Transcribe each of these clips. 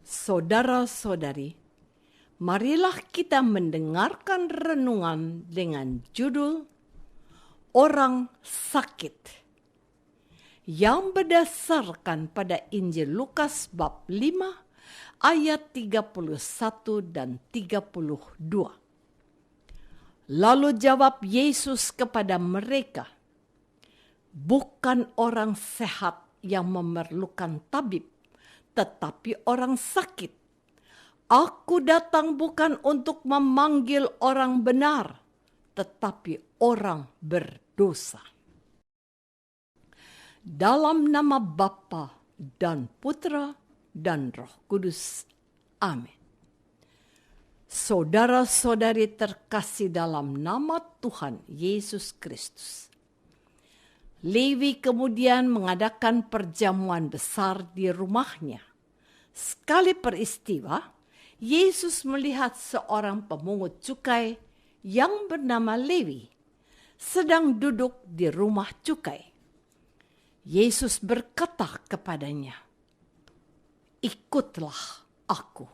Saudara-saudari, marilah kita mendengarkan renungan dengan judul Orang Sakit yang berdasarkan pada Injil Lukas bab 5 ayat 31 dan 32. Lalu jawab Yesus kepada mereka, "Bukan orang sehat yang memerlukan tabib, tetapi orang sakit. Aku datang bukan untuk memanggil orang benar, tetapi orang berdosa." Dalam nama Bapa dan Putra dan Roh Kudus. Amin. Saudara-saudari terkasih dalam nama Tuhan Yesus Kristus. Lewi kemudian mengadakan perjamuan besar di rumahnya. Sekali peristiwa, Yesus melihat seorang pemungut cukai yang bernama Lewi sedang duduk di rumah cukai. Yesus berkata kepadanya, "Ikutlah aku."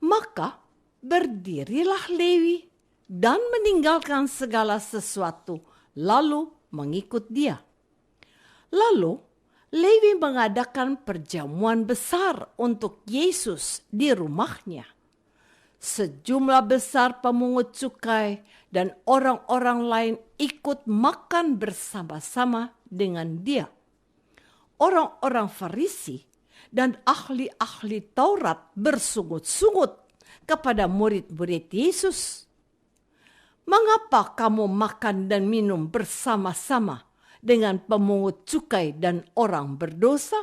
Maka berdirilah Lewi dan meninggalkan segala sesuatu, lalu mengikut dia. Lalu Lewi mengadakan perjamuan besar untuk Yesus di rumahnya. Sejumlah besar pemungut cukai dan orang-orang lain ikut makan bersama-sama dengan dia. Orang-orang Farisi dan ahli-ahli Taurat bersungut-sungut kepada murid-murid Yesus. "Mengapa kamu makan dan minum bersama-sama dengan pemungut cukai dan orang berdosa?"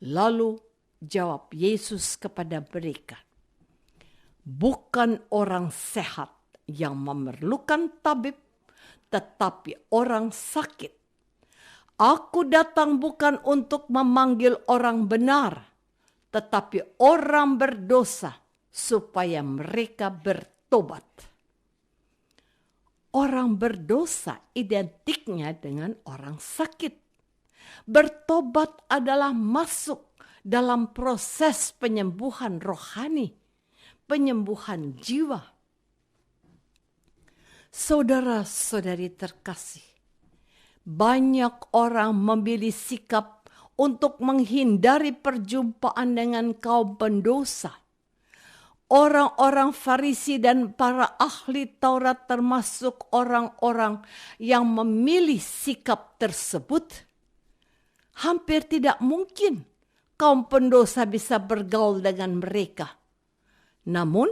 Lalu jawab Yesus kepada mereka, "Bukan orang sehat yang memerlukan tabib, tetapi orang sakit. Aku datang bukan untuk memanggil orang benar, tetapi orang berdosa, supaya mereka bertobat." Orang berdosa identiknya dengan orang sakit. Bertobat adalah masuk dalam proses penyembuhan rohani, penyembuhan jiwa. Saudara-saudari terkasih, banyak orang memilih sikap untuk menghindari perjumpaan dengan kaum pendosa. Orang-orang Farisi dan para ahli Taurat termasuk orang-orang yang memilih sikap tersebut. Hampir tidak mungkin kaum pendosa bisa bergaul dengan mereka. Namun,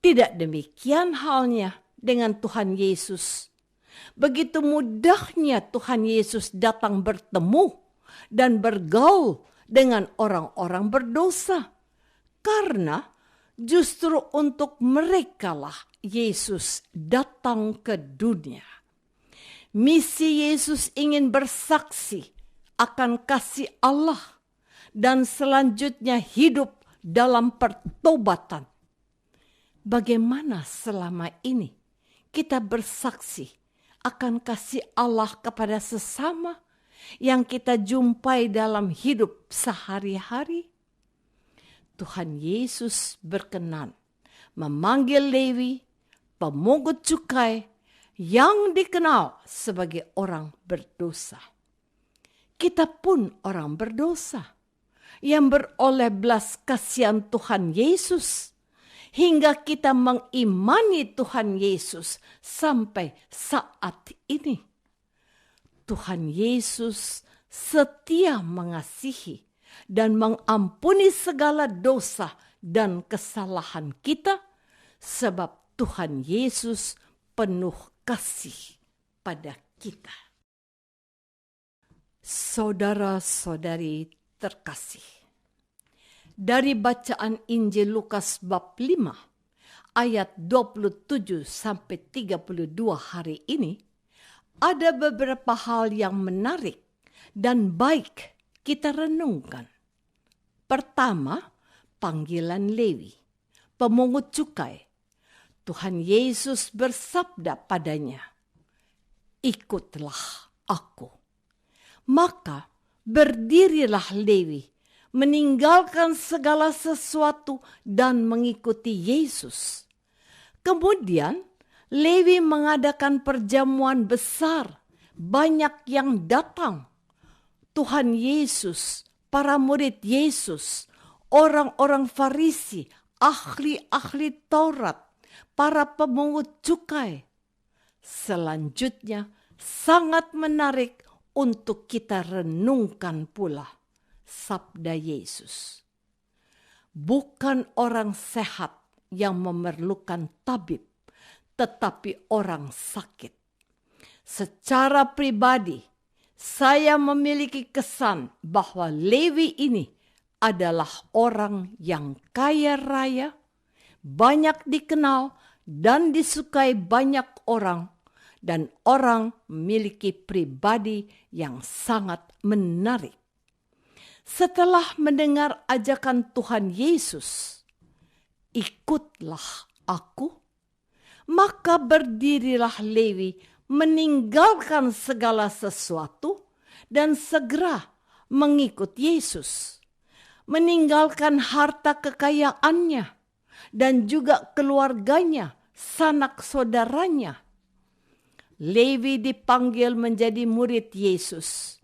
tidak demikian halnya dengan Tuhan Yesus. Begitu mudahnya Tuhan Yesus datang bertemu dan bergaul dengan orang-orang berdosa. Karena justru untuk merekalah Yesus datang ke dunia. Misi Yesus ingin bersaksi akan kasih Allah dan selanjutnya hidup dalam pertobatan. Bagaimana selama ini kita bersaksi akan kasih Allah kepada sesama yang kita jumpai dalam hidup sehari-hari? Tuhan Yesus berkenan memanggil Lewi, pemungut cukai yang dikenal sebagai orang berdosa. Kita pun orang berdosa yang beroleh belas kasihan Tuhan Yesus hingga kita mengimani Tuhan Yesus sampai saat ini. Tuhan Yesus setia mengasihi dan mengampuni segala dosa dan kesalahan kita, sebab Tuhan Yesus penuh kasih pada kita. Saudara-saudari terkasih, dari bacaan Injil Lukas bab 5 ayat 27 sampai 32 hari ini, ada beberapa hal yang menarik dan baik kita renungkan. Pertama, panggilan Lewi, pemungut cukai. Tuhan Yesus bersabda padanya, "Ikutlah aku." Maka berdirilah Lewi, meninggalkan segala sesuatu dan mengikuti Yesus. Kemudian Lewi mengadakan perjamuan besar, banyak yang datang. Tuhan Yesus, para murid Yesus, orang-orang Farisi, ahli-ahli Taurat, para pemungut cukai. Selanjutnya sangat menarik untuk kita renungkan pula sabda Yesus. Bukan orang sehat yang memerlukan tabib, tetapi orang sakit. Secara pribadi, saya memiliki kesan bahwa Lewi ini adalah orang yang kaya raya, banyak dikenal dan disukai banyak orang, dan orang memiliki pribadi yang sangat menarik. Setelah mendengar ajakan Tuhan Yesus, ikutlah aku, maka berdirilah Lewi meninggalkan segala sesuatu dan segera mengikut Yesus. Meninggalkan harta kekayaannya dan juga keluarganya, sanak saudaranya. Lewi dipanggil menjadi murid Yesus,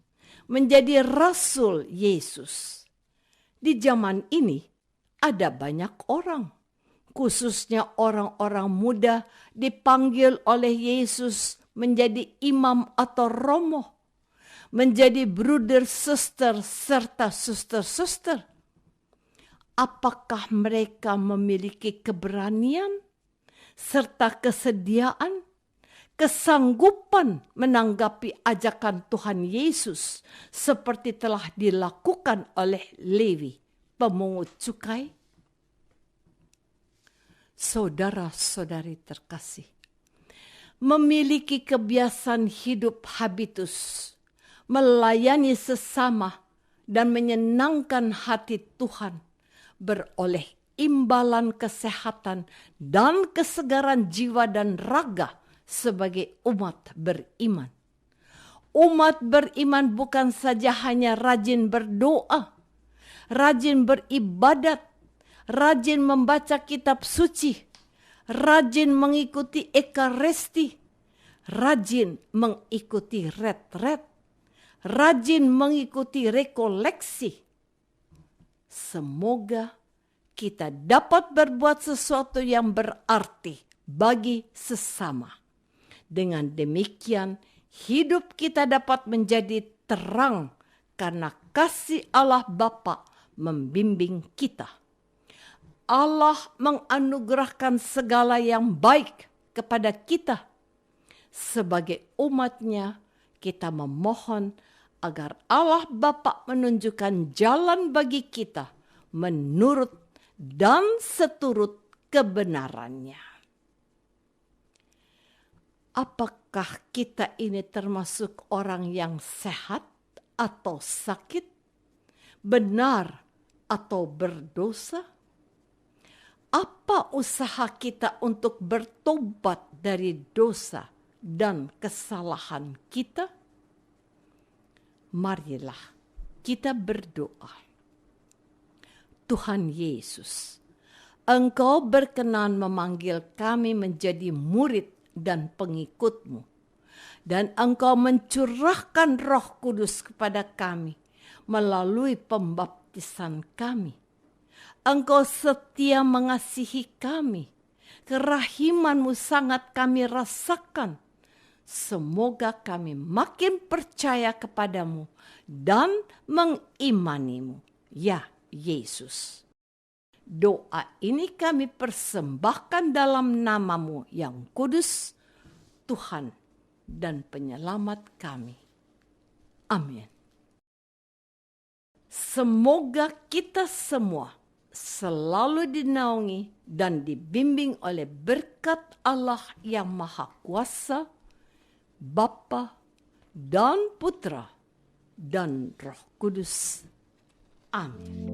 menjadi rasul Yesus. Di zaman ini ada banyak orang, khususnya orang-orang muda, dipanggil oleh Yesus menjadi imam atau romo, menjadi bruder, sister, serta suster-suster. Apakah mereka memiliki keberanian serta kesediaan, kesanggupan menanggapi ajakan Tuhan Yesus seperti telah dilakukan oleh Lewi, pemungut cukai? Saudara-saudari terkasih, memiliki kebiasaan hidup habitus, melayani sesama dan menyenangkan hati Tuhan, beroleh imbalan kesehatan dan kesegaran jiwa dan raga sebagai umat beriman. Umat beriman bukan saja hanya rajin berdoa, rajin beribadat, rajin membaca kitab suci, rajin mengikuti ekaristi, rajin mengikuti retret, rajin mengikuti rekoleksi. Semoga kita dapat berbuat sesuatu yang berarti bagi sesama. Dengan demikian, hidup kita dapat menjadi terang karena kasih Allah Bapa membimbing kita. Allah menganugerahkan segala yang baik kepada kita. Sebagai umatnya, kita memohon agar Allah Bapa menunjukkan jalan bagi kita menurut dan seturut kebenarannya. Apakah kita ini termasuk orang yang sehat atau sakit, benar atau berdosa? Apa usaha kita untuk bertobat dari dosa dan kesalahan kita? Marilah kita berdoa. Tuhan Yesus, Engkau berkenan memanggil kami menjadi murid dan pengikut-Mu, dan Engkau mencurahkan Roh Kudus kepada kami melalui pembaptisan kami. Engkau setia mengasihi kami, kerahiman-Mu sangat kami rasakan. Semoga kami makin percaya kepadamu dan mengimanimu, ya Yesus. Doa ini kami persembahkan dalam nama-Mu yang kudus, Tuhan dan penyelamat kami. Amin. Semoga kita semua selalu dinaungi dan dibimbing oleh berkat Allah yang Maha Kuasa, Bapa dan Putra dan Roh Kudus. Amin.